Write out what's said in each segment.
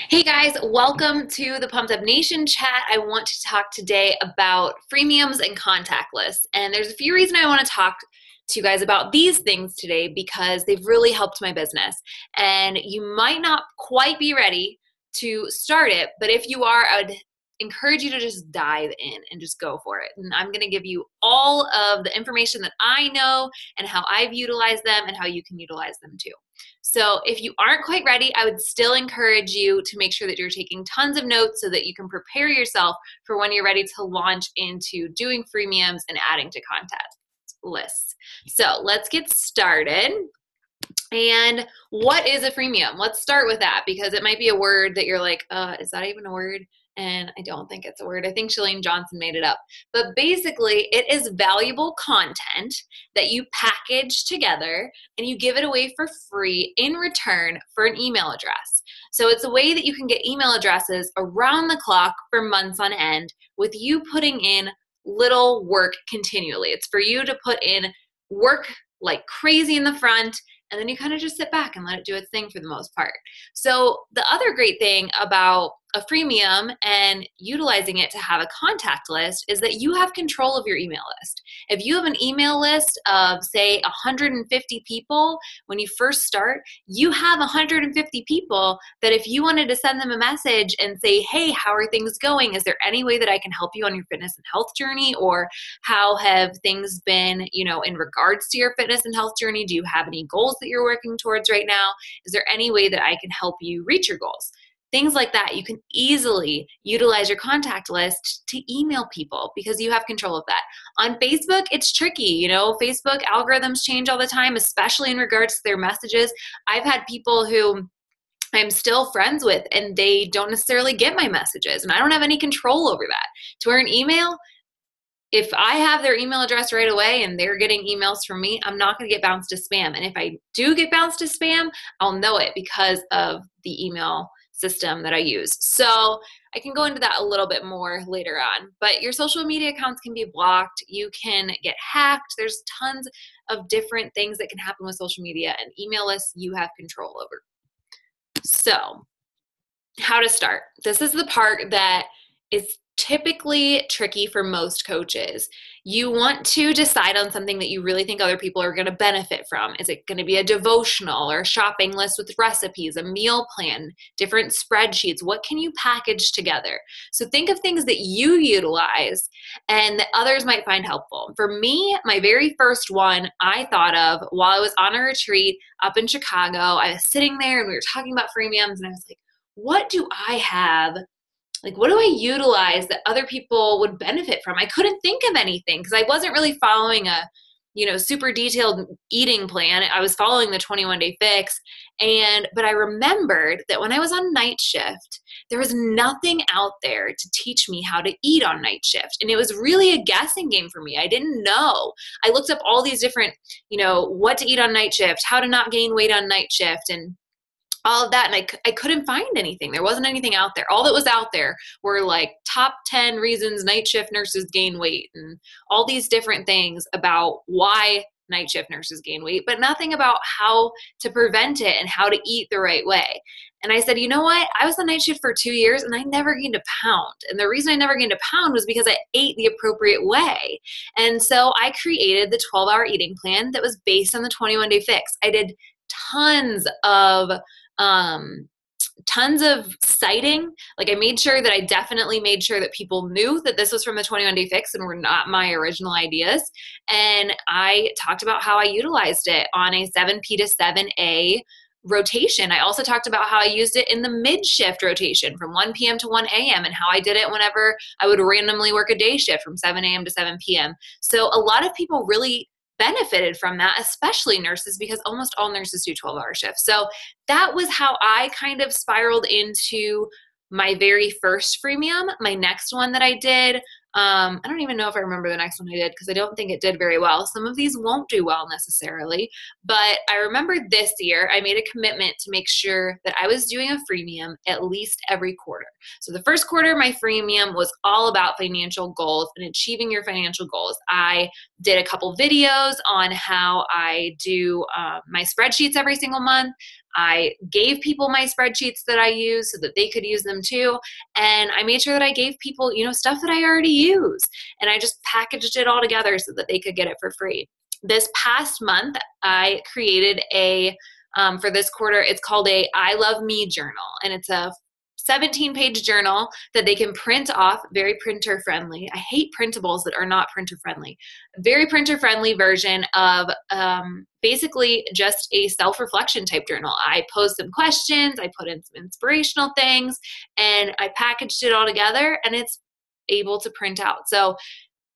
Hey guys, welcome to the Pumped Up Nation chat. I want to talk today about freemiums and contact lists. And there's a few reasons I want to talk to you guys about these things today because they've really helped my business. And you might not quite be ready to start it, but if you are, I would encourage you to just dive in and just go for it. And I'm going to give you all of the information that I know and how I've utilized them and how you can utilize them too. So if you aren't quite ready, I would still encourage you to make sure that you're taking tons of notes so that you can prepare yourself for when you're ready to launch into doing freemiums and adding to contact lists. So let's get started. And what is a freemium? Let's start with that because it might be a word that you're like, is that even a word? And I don't think it's a word. I think Chalene Johnson made it up. But basically, it is valuable content that you package together and you give it away for free in return for an email address. So it's a way that you can get email addresses around the clock for months on end with you putting in little work continually. It's for you to put in work like crazy in the front, and then you kind of just sit back and let it do its thing for the most part. So the other great thing about a freemium and utilizing it to have a contact list is that you have control of your email list. If you have an email list of, say, 150 people, when you first start, you have 150 people that if you wanted to send them a message and say, hey, how are things going? Is there any way that I can help you on your fitness and health journey? Or how have things been, in regards to your fitness and health journey? Do you have any goals that you're working towards right now? Is there any way that I can help you reach your goals? Things like that. You can easily utilize your contact list to email people because you have control of that. On Facebook, it's tricky. Facebook algorithms change all the time, especially in regards to their messages. I've had people who I'm still friends with and they don't necessarily get my messages and I don't have any control over that. To where an email, if I have their email address right away and they're getting emails from me, I'm not going to get bounced to spam. And if I do get bounced to spam, I'll know it because of the email system that I use. So I can go into that a little bit more later on. But your social media accounts can be blocked. You can get hacked. There's tons of different things that can happen with social media, and email lists you have control over. So how to start. This is the part that is typically tricky for most coaches. You want to decide on something that you really think other people are going to benefit from. Is it going to be a devotional or a shopping list with recipes, a meal plan, different spreadsheets? What can you package together? So think of things that you utilize and that others might find helpful. For me, my very first one I thought of while I was on a retreat up in Chicago. I was sitting there and we were talking about freemiums and I was like, what do I have? Like, what do I utilize that other people would benefit from? I couldn't think of anything because I wasn't really following a, super detailed eating plan. I was following the 21-day fix. But I remembered that when I was on night shift, there was nothing out there to teach me how to eat on night shift. And it was really a guessing game for me. I didn't know. I looked up all these different, what to eat on night shift, how to not gain weight on night shift, and all of that. And I couldn't find anything. There wasn't anything out there. All that was out there were like top 10 reasons night shift nurses gain weight and all these different things about why night shift nurses gain weight, but nothing about how to prevent it and how to eat the right way. And I said, you know what? I was on night shift for 2 years and I never gained a pound. And the reason I never gained a pound was because I ate the appropriate way. And so I created the 12-hour eating plan that was based on the 21-day fix. I did tons of citing. Like I made sure that I definitely made sure that people knew that this was from the 21-day fix and were not my original ideas. And I talked about how I utilized it on a 7P to 7A rotation. I also talked about how I used it in the mid-shift rotation from 1 p.m. to 1 a.m. and how I did it whenever I would randomly work a day shift from 7 a.m. to 7 p.m. So a lot of people really benefited from that, especially nurses, because almost all nurses do 12-hour shifts. So that was how I kind of spiraled into my very first freemium. My next one that I did, I don't even know if I remember the next one I did because I don't think it did very well. Some of these won't do well necessarily, but I remember this year I made a commitment to make sure that I was doing a freemium at least every quarter. So the first quarter, my freemium was all about financial goals and achieving your financial goals. I did a couple videos on how I do my spreadsheets every single month. I gave people my spreadsheets that I use so that they could use them too. And I made sure that I gave people, stuff that I already use. And I just packaged it all together so that they could get it for free. This past month, I created for this quarter, it's called a I Love Me journal. And it's a 17-page journal that they can print off, very printer friendly. I hate printables that are not printer friendly. Very printer friendly version of basically just a self-reflection type journal. I posed some questions, I put in some inspirational things, and I packaged it all together, and it's able to print out. So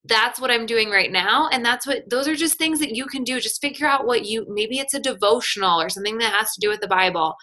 that's what I'm doing right now. And those are just things that you can do. Just figure out maybe it's a devotional or something that has to do with the Bible.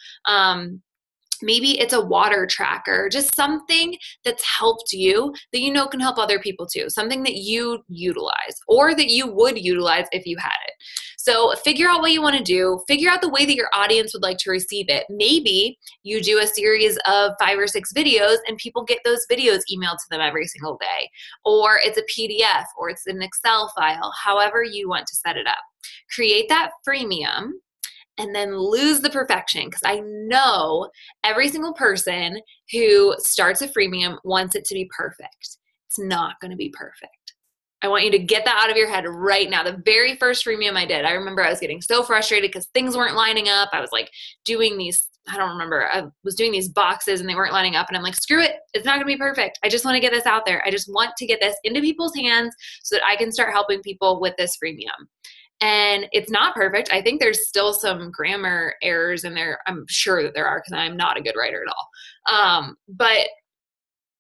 Maybe it's a water tracker, just something that's helped you that can help other people too, something that you utilize or that you would utilize if you had it. So figure out what you want to do, figure out the way that your audience would like to receive it. Maybe you do a series of 5 or 6 videos and people get those videos emailed to them every single day, or it's a PDF or it's an Excel file, however you want to set it up. Create that freemium and then lose the perfection, because I know every single person who starts a freemium wants it to be perfect. It's not going to be perfect. I want you to get that out of your head right now. The very first freemium I did, I remember I was getting so frustrated because things weren't lining up. I was like doing these, I was doing these boxes and they weren't lining up, and I'm like, screw it. It's not going to be perfect. I just want to get this out there. I just want to get this into people's hands so that I can start helping people with this freemium. And it's not perfect. I think there's still some grammar errors in there. I'm sure that there are, because I'm not a good writer at all. But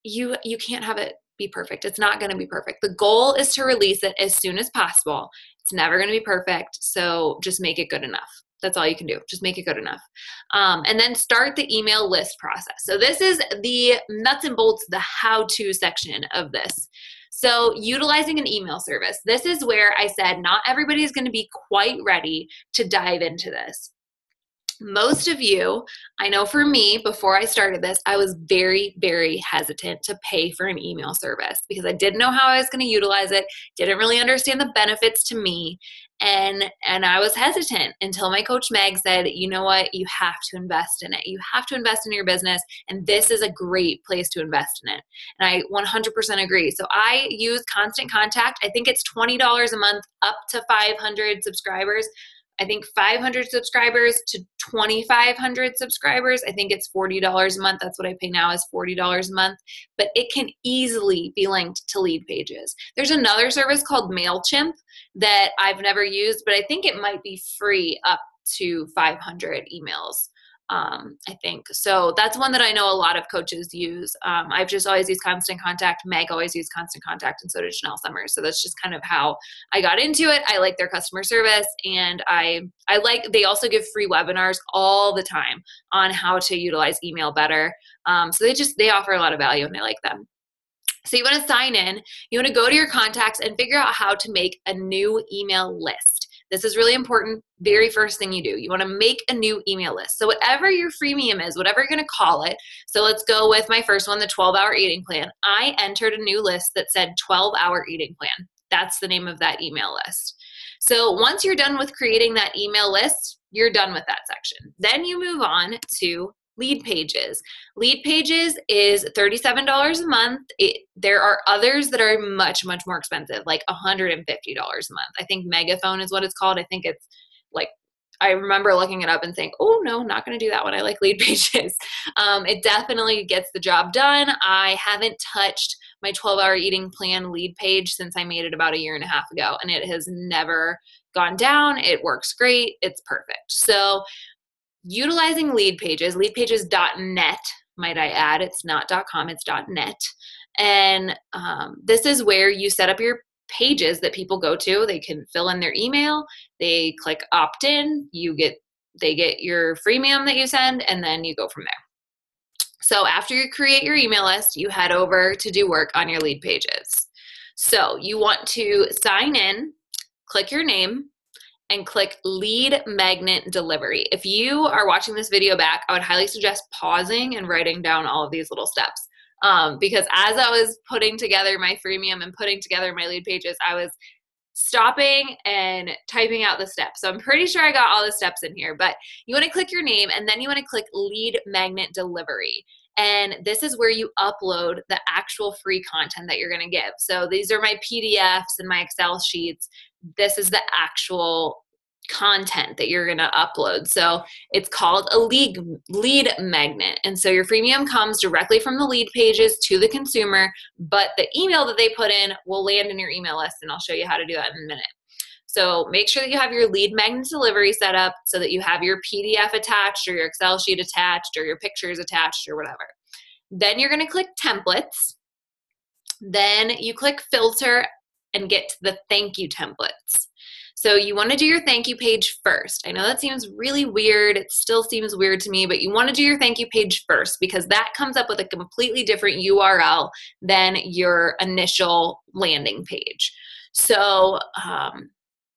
you can't have it be perfect. It's not going to be perfect. The goal is to release it as soon as possible. It's never going to be perfect. So just make it good enough. That's all you can do. Just make it good enough. And then start the email list process. So this is the nuts and bolts, the how-to section of this. So utilizing an email service. This is where I said not everybody is going to be quite ready to dive into this. Most of you, I know for me, before I started this, I was very, very hesitant to pay for an email service because I didn't know how I was going to utilize it, didn't really understand the benefits to me, and I was hesitant until my coach Meg said, you know what, you have to invest in it. You have to invest in your business, and this is a great place to invest in it. And I 100% agree. So I use Constant Contact. I think it's $20 a month up to 500 subscribers. I think 500 subscribers to 2,500 subscribers, I think it's $40 a month. That's what I pay now, is $40 a month. But it can easily be linked to lead pages. There's another service called MailChimp that I've never used, but I think it might be free up to 500 emails. I think. So that's one that I know a lot of coaches use. I've just always used Constant Contact. Meg always used Constant Contact, and so did Chanel Summers. So that's just kind of how I got into it. I like their customer service, and I like, they also give free webinars all the time on how to utilize email better. So they offer a lot of value, and I like them. So you want to sign in, you want to go to your contacts and figure out how to make a new email list. This is really important. Very first thing you do, you want to make a new email list. So whatever your freemium is, whatever you're going to call it. So let's go with my first one, the 12-hour eating plan. I entered a new list that said 12-hour eating plan. That's the name of that email list. So once you're done with creating that email list, you're done with that section. Then you move on to lead pages. Lead pages is $37 a month. There are others that are much, much more expensive, like $150 a month. I think Megaphone is what it's called. I think it's like, I remember looking it up and saying, oh no, not going to do that one. I like lead pages. It definitely gets the job done. I haven't touched my 12-hour eating plan lead page since I made it about a year and a half ago, and it has never gone down. It works great. It's perfect. So utilizing lead pages.net, might I add, it's not .com, it's .net. And this is where you set up your pages that people go to. They can fill in their email, they click opt in, they get your freemium that you send, and then you go from there. So after you create your email list, you head over to do work on your lead pages. So you want to sign in, click your name, and click lead magnet delivery. If you are watching this video back, I would highly suggest pausing and writing down all of these little steps. Because as I was putting together my freemium and putting together my lead pages, I was stopping and typing out the steps. So I'm pretty sure I got all the steps in here, but you want to click your name and then you want to click lead magnet delivery. And this is where you upload the actual free content that you're going to give. So these are my PDFs and my Excel sheets. This is the actual content that you're going to upload. So it's called a lead magnet. And so your freemium comes directly from the lead pages to the consumer, but the email that they put in will land in your email list. And I'll show you how to do that in a minute. So make sure that you have your lead magnet delivery set up so that you have your PDF attached or your Excel sheet attached or your pictures attached or whatever. Then you're going to click templates. Then you click filter and get to the thank you templates. So you want to do your thank you page first. I know that seems really weird. It still seems weird to me, but you want to do your thank you page first because that comes up with a completely different URL than your initial landing page. So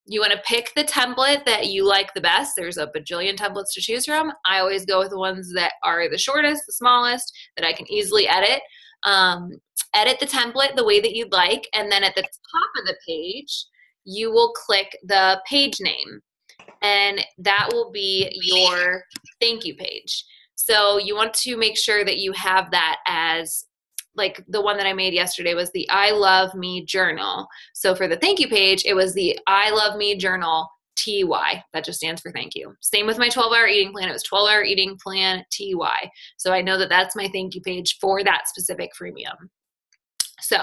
you want to pick the template that you like the best. There's a bajillion templates to choose from. I always go with the ones that are the shortest, the smallest, that I can easily edit. Edit the template the way that you'd like, and then at the top of the page, you will click the page name, and that will be your thank you page. So you want to make sure that you have that as, like the one that I made yesterday was the I Love Me Journal. So for the thank you page, it was the I Love Me Journal TY. That just stands for thank you. Same with my 12-hour eating plan. It was 12-hour eating plan TY. So I know that that's my thank you page for that specific freemium. So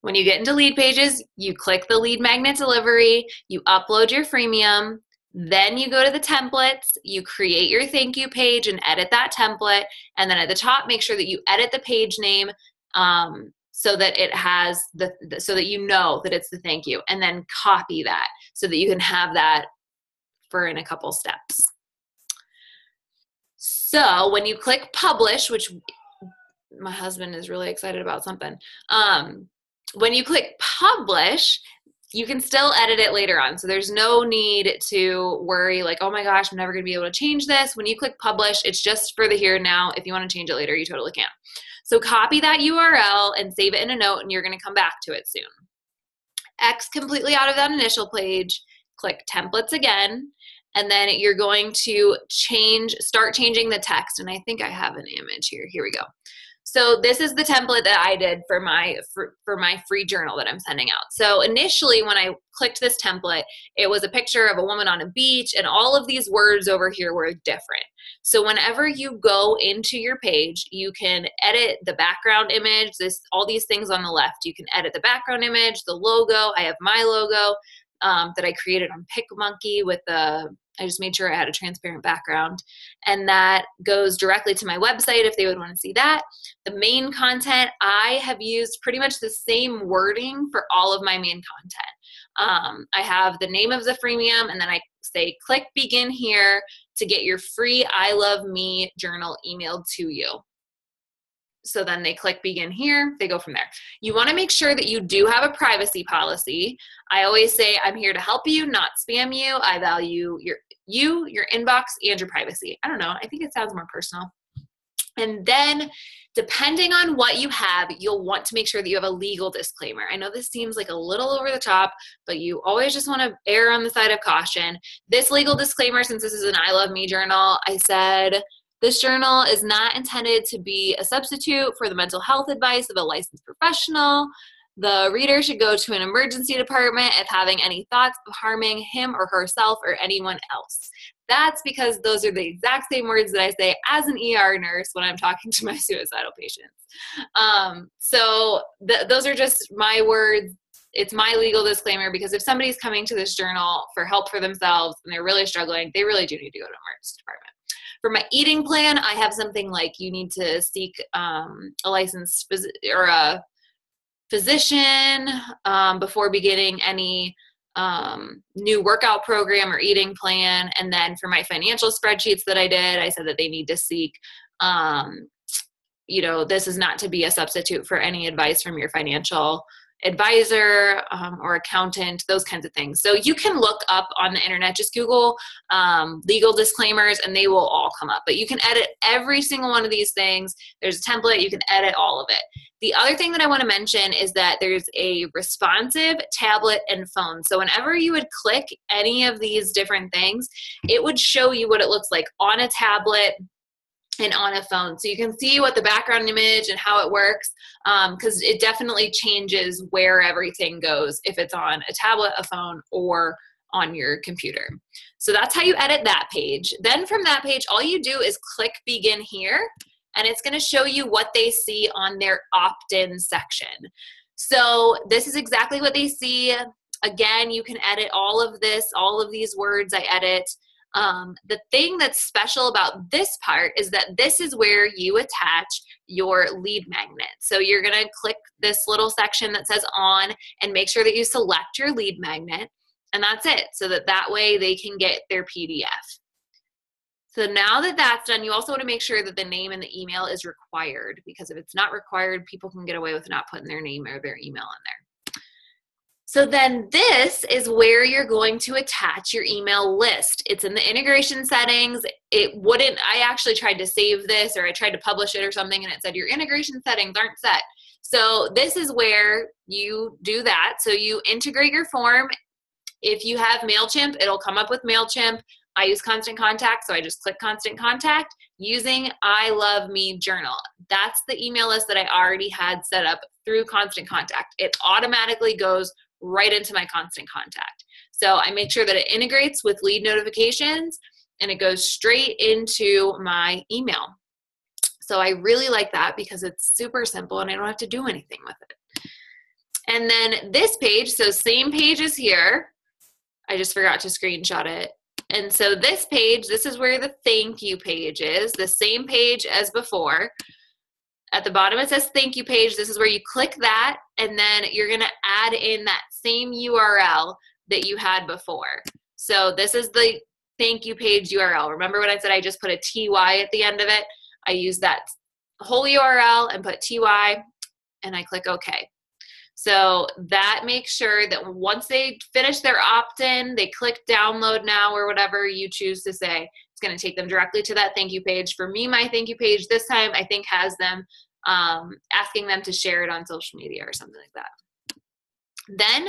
when you get into lead pages, you click the lead magnet delivery, you upload your freemium, then you go to the templates, you create your thank you page and edit that template, and then at the top, make sure that you edit the page name so that it has so that you know that it's the thank you, and then copy that so that you can have that for in a couple steps. So when you click publish, which my husband is really excited about something. When you click publish, you can still edit it later on. So there's no need to worry like, oh my gosh, I'm never gonna be able to change this. When you click publish, it's just for the here and now. If you wanna change it later, you totally can. So copy that URL and save it in a note, and you're gonna come back to it soon. X completely out of that initial page, click templates again, and then you're going to start changing the text. And I think I have an image here. Here we go. So this is the template that I did for my free journal that I'm sending out. So initially when I clicked this template, it was a picture of a woman on a beach, and all of these words over here were different. So whenever you go into your page, you can edit the background image, all these things on the left. You can edit the background image, the logo. I have my logo that I created on PicMonkey with I just made sure I had a transparent background, and that goes directly to my website if they would want to see that. The main content, I have used pretty much the same wording for all of my main content. I have the name of the freemium, and then I say click begin here to get your free I Love Me journal emailed to you. So then they click begin here, they go from there. You want to make sure that you do have a privacy policy. I always say I'm here to help you, not spam you. I value your inbox and your privacy. I don't know, I think it sounds more personal. And then depending on what you have, you'll want to make sure that you have a legal disclaimer. I know this seems like a little over the top, but you always just want to err on the side of caution. This legal disclaimer, since this is an I Love Me journal, I said, this journal is not intended to be a substitute for the mental health advice of a licensed professional. The reader should go to an emergency department if having any thoughts of harming him or herself or anyone else. That's because those are the exact same words that I say as an ER nurse when I'm talking to my suicidal patients. Those are just my words. It's my legal disclaimer, because if somebody's coming to this journal for help for themselves and they're really struggling, they really do need to go to an emergency department. For my eating plan, I have something like you need to seek a licensed or a physician before beginning any new workout program or eating plan. And then for my financial spreadsheets that I did, I said that they need to seek, this is not to be a substitute for any advice from your financial advisor or accountant, those kinds of things. So you can look up on the internet, just Google legal disclaimers and they will all come up. But you can edit every single one of these things. There's a template, you can edit all of it. The other thing that I want to mention is that there's a responsive tablet and phone. So whenever you would click any of these different things, it would show you what it looks like on a tablet and on a phone. So you can see what the background image and how it works, because it definitely changes where everything goes if it's on a tablet, a phone, or on your computer. So that's how you edit that page. Then from that page, all you do is click begin here, and it's going to show you what they see on their opt-in section. So this is exactly what they see. Again, you can edit all of this, all of these words I edit. The thing that's special about this part is that this is where you attach your lead magnet. So you're going to click this little section that says on and make sure that you select your lead magnet, and that's it, so that way they can get their PDF. So now that that's done, you also want to make sure that the name and the email is required, because if it's not required, people can get away with not putting their name or their email in there. So then this is where you're going to attach your email list. It's in the integration settings. I actually tried to save this, or I tried to publish it or something, and it said your integration settings aren't set. So this is where you do that. So you integrate your form. If you have MailChimp, it'll come up with MailChimp. I use Constant Contact, so I just click Constant Contact using I Love Me Journal. That's the email list that I already had set up through Constant Contact. It automatically goes right into my Constant Contact. So I make sure that it integrates with lead notifications and it goes straight into my email. So I really like that because it's super simple and I don't have to do anything with it. And then this page, so same page as here. I just forgot to screenshot it. And so this page, this is where the thank you page is, the same page as before. At the bottom it says thank you page. This is where you click that, and then you're going to add in that same URL that you had before. So this is the thank you page URL. Remember when I said I just put a TY at the end of it? I use that whole URL and put TY, and I click OK. So that makes sure that once they finish their opt-in, they click download now or whatever you choose to say. It's going to take them directly to that thank you page. For me, my thank you page this time I think has them asking them to share it on social media or something like that. Then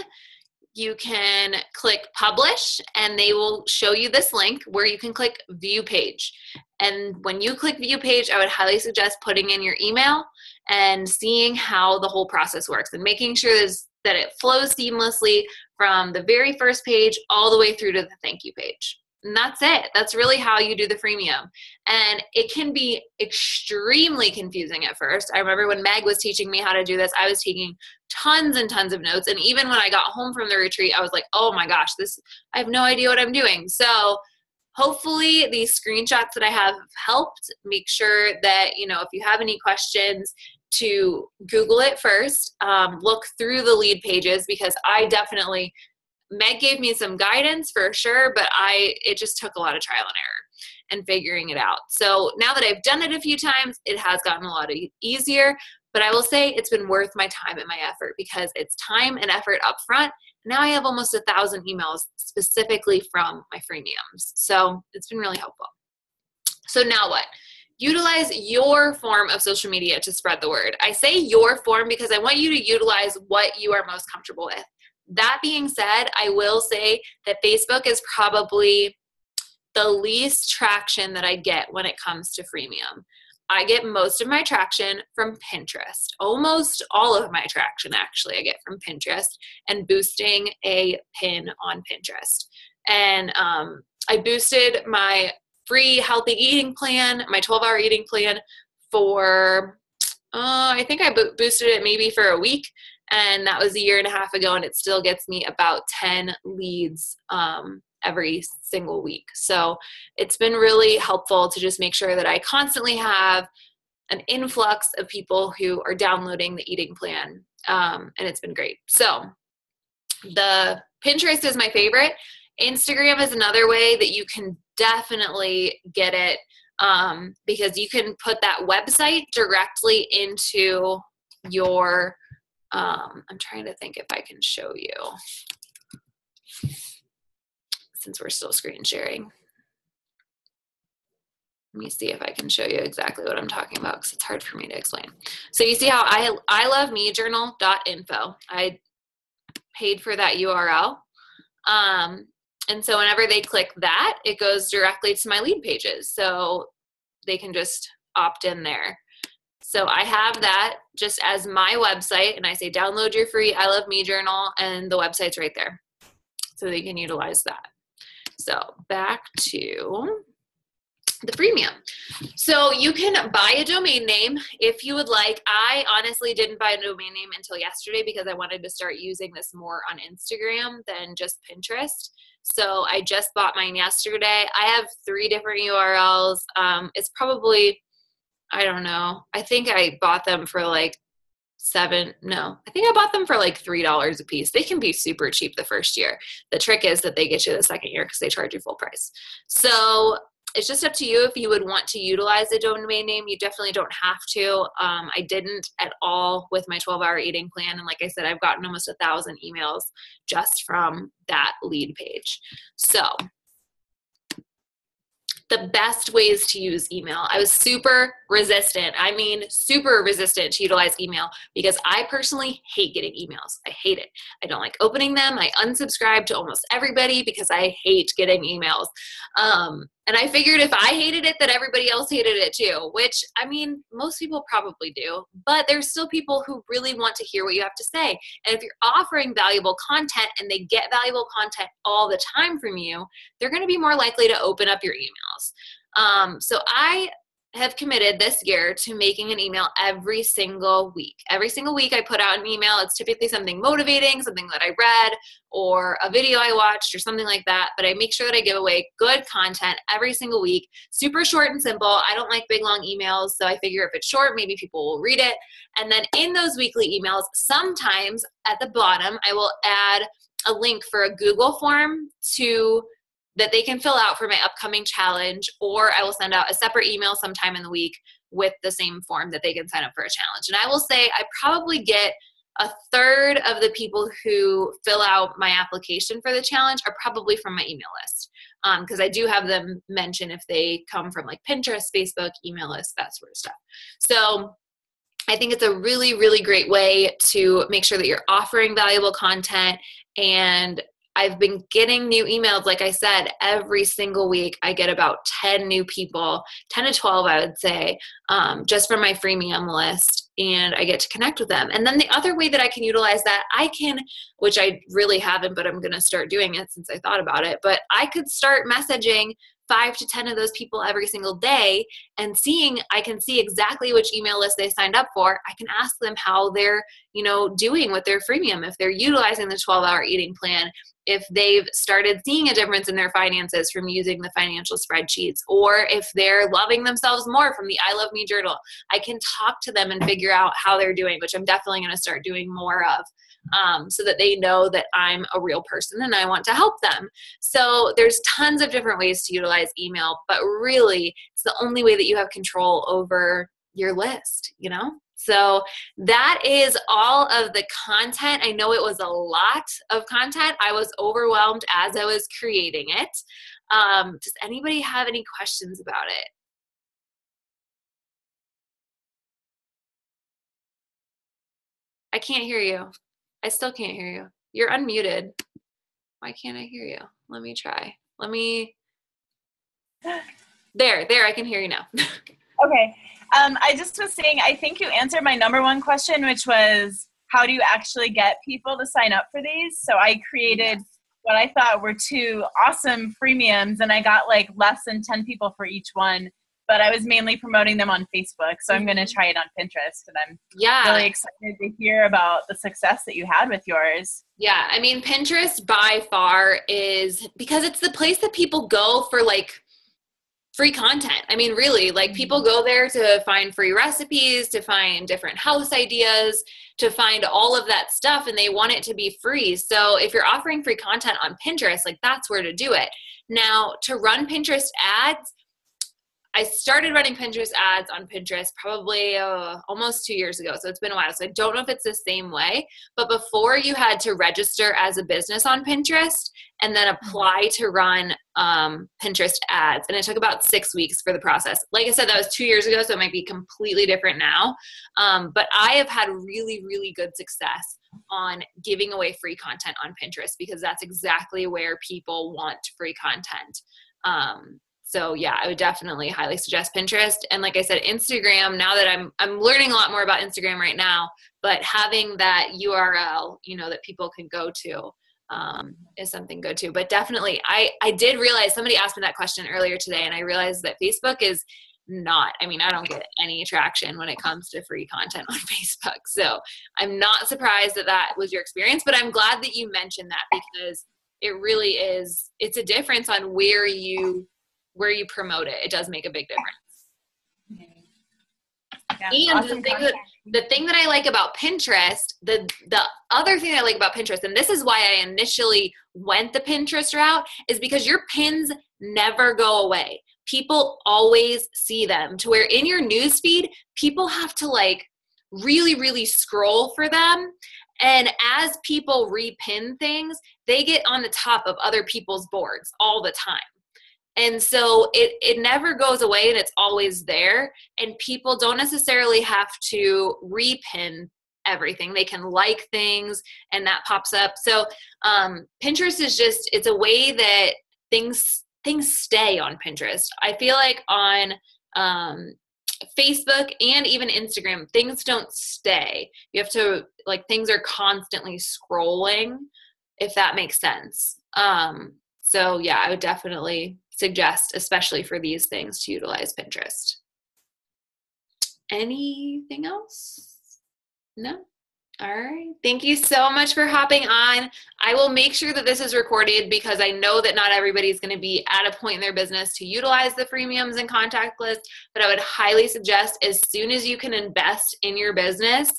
you can click publish and they will show you this link where you can click view page. And when you click view page, I would highly suggest putting in your email and seeing how the whole process works and making sure that it flows seamlessly from the very first page all the way through to the thank you page. And that's it. That's really how you do the freemium. And it can be extremely confusing at first. I remember when Meg was teaching me how to do this, I was taking tons and tons of notes. And even when I got home from the retreat, I was like, oh my gosh, I have no idea what I'm doing. So hopefully these screenshots that I have helped. Make sure that, if you have any questions, to Google it first, look through the lead pages, because Meg gave me some guidance for sure, but it just took a lot of trial and error and figuring it out. So now that I've done it a few times, it has gotten a lot easier, but I will say it's been worth my time and my effort, because it's time and effort up front. Now I have almost 1,000 emails specifically from my freemiums. So it's been really helpful. So now what? Utilize your form of social media to spread the word. I say your form because I want you to utilize what you are most comfortable with. That being said, I will say that Facebook is probably the least traction that I get when it comes to freemium. I get most of my traction from Pinterest. Almost all of my traction, actually, I get from Pinterest and boosting a pin on Pinterest. And I boosted my free healthy eating plan, my 12-hour eating plan for, I think I boosted it maybe for a week. And that was 1.5 years ago, and it still gets me about 10 leads every single week. So it's been really helpful to just make sure that I constantly have an influx of people who are downloading the eating plan, and it's been great. So the Pinterest is my favorite. Instagram is another way that you can definitely get it, because you can put that website directly into your I'm trying to think if I can show you since we're still screen sharing. Let me see if I can show you exactly what I'm talking about because it's hard for me to explain. So you see how I love me journal.info. I paid for that URL. And so whenever they click that, it goes directly to my lead pages. So they can just opt in there. So I have that just as my website, and I say download your free I Love Me journal, and the website's right there. So they can utilize that. So back to the freemium. So you can buy a domain name if you would like. I honestly didn't buy a domain name until yesterday because I wanted to start using this more on Instagram than just Pinterest. So I just bought mine yesterday. I have 3 different URLs. It's probably, I don't know. I think I bought them for like I think I bought them for like $3 a piece. They can be super cheap the first year. The trick is that they get you the second year because they charge you full price. So it's just up to you if you would want to utilize a domain name. You definitely don't have to. I didn't at all with my 12-hour eating plan. And like I said, I've gotten almost 1,000 emails just from that lead page. So the best ways to use email. I was super resistant. I mean, super resistant to utilize email because I personally hate getting emails. I hate it. I don't like opening them. I unsubscribe to almost everybody because I hate getting emails. And I figured if I hated it, that everybody else hated it too, which, I mean, most people probably do, but there's still people who really want to hear what you have to say. And if you're offering valuable content and they get valuable content all the time from you, they're going to be more likely to open up your emails. So I have committed this year to making an email every single week. Every single week I put out an email. It's typically something motivating, something that I read, or a video I watched, or something like that. But I make sure that I give away good content every single week. Super short and simple. I don't like big, long emails. So I figure if it's short, maybe people will read it. And then in those weekly emails, sometimes at the bottom, I will add a link for a Google form that they can fill out for my upcoming challenge, or I will send out a separate email sometime in the week with the same form that they can sign up for a challenge. And I will say I probably get 1/3 of the people who fill out my application for the challenge are probably from my email list. Because I do have them mention if they come from like Pinterest, Facebook, email list, that sort of stuff. So I think it's a really, really great way to make sure that you're offering valuable content. And I've been getting new emails, like I said, every single week. I get about 10 new people, 10 to 12, I would say, just from my freemium list, and I get to connect with them. And then the other way that I can utilize that, which I really haven't, but I'm going to start doing it since I thought about it, but I could start messaging 5 to 10 of those people every single day and I can see exactly which email list they signed up for. I can ask them how they're, doing with their freemium, if they're utilizing the 12-hour eating plan, if they've started seeing a difference in their finances from using the financial spreadsheets, or if they're loving themselves more from the I Love Me journal. I can talk to them and figure out how they're doing, which I'm definitely going to start doing more of. So that they know that I'm a real person and I want to help them. So there's tons of different ways to utilize email, but really it's the only way that you have control over your list, So that is all of the content. I know it was a lot of content. I was overwhelmed as I was creating it. Does anybody have any questions about it? I can't hear you. I still can't hear you. You're unmuted. Why can't I hear you? Let me try. There, I can hear you now. Okay. I just was saying, I think you answered my number one question, which was, how do you actually get people to sign up for these? So I created what I thought were 2 awesome freemiums, and I got like less than 10 people for each one, but I was mainly promoting them on Facebook. So I'm going to try it on Pinterest, and I'm really excited to hear about the success that you had with yours. Yeah. I mean, Pinterest by far is, because it's the place that people go for like free content. I mean, really, like people go there to find free recipes, to find different house ideas, to find all of that stuff, and they want it to be free. So if you're offering free content on Pinterest, like that's where to do it. Now, to run Pinterest ads, I started running Pinterest ads on Pinterest probably almost 2 years ago. So it's been a while. So I don't know if it's the same way, but before you had to register as a business on Pinterest and then apply to run Pinterest ads. And it took about 6 weeks for the process. Like I said, that was 2 years ago, so it might be completely different now. But I have had really, really good success on giving away free content on Pinterest because that's exactly where people want free content. So yeah, I would definitely highly suggest Pinterest. And like I said, Instagram, now that I'm learning a lot more about Instagram right now, but having that URL, that people can go to, is something good too. But definitely, I did realize, somebody asked me that question earlier today, and I realized that Facebook is not, I don't get any traction when it comes to free content on Facebook. So I'm not surprised that that was your experience, but I'm glad that you mentioned that because it really is, it's a difference on where you promote it. It does make a big difference. Yeah, And awesome the thing that I like about Pinterest, the other thing I like about Pinterest, and this is why I initially went the Pinterest route, is because your pins never go away. People always see them, to where in your newsfeed, people have to really, really scroll for them. And as people repin things, they get on the top of other people's boards all the time. And so it never goes away, and it's always there. And people don't necessarily have to repin everything. They can like things and that pops up. So Pinterest is just, it's a way that things stay on Pinterest. I feel like on Facebook and even Instagram, things don't stay. You have to, things are constantly scrolling, if that makes sense. So yeah, I would definitely suggest, especially for these things, to utilize Pinterest. Anything else? No? All right. Thank you so much for hopping on. I will make sure that this is recorded because I know that not everybody's going to be at a point in their business to utilize the freemiums and contact lists, but I would highly suggest, as soon as you can invest in your business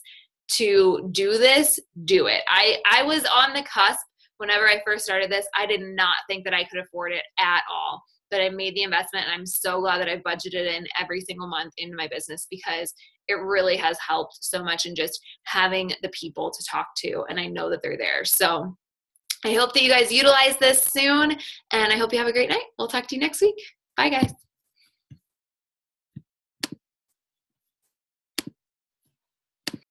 to do this, do it. I was on the cusp. Whenever I first started this, I did not think that I could afford it at all. But I made the investment, and I'm so glad that I've budgeted in every single month into my business because it really has helped so much in just having the people to talk to, and I know that they're there. So I hope that you guys utilize this soon, and I hope you have a great night. We'll talk to you next week. Bye, guys.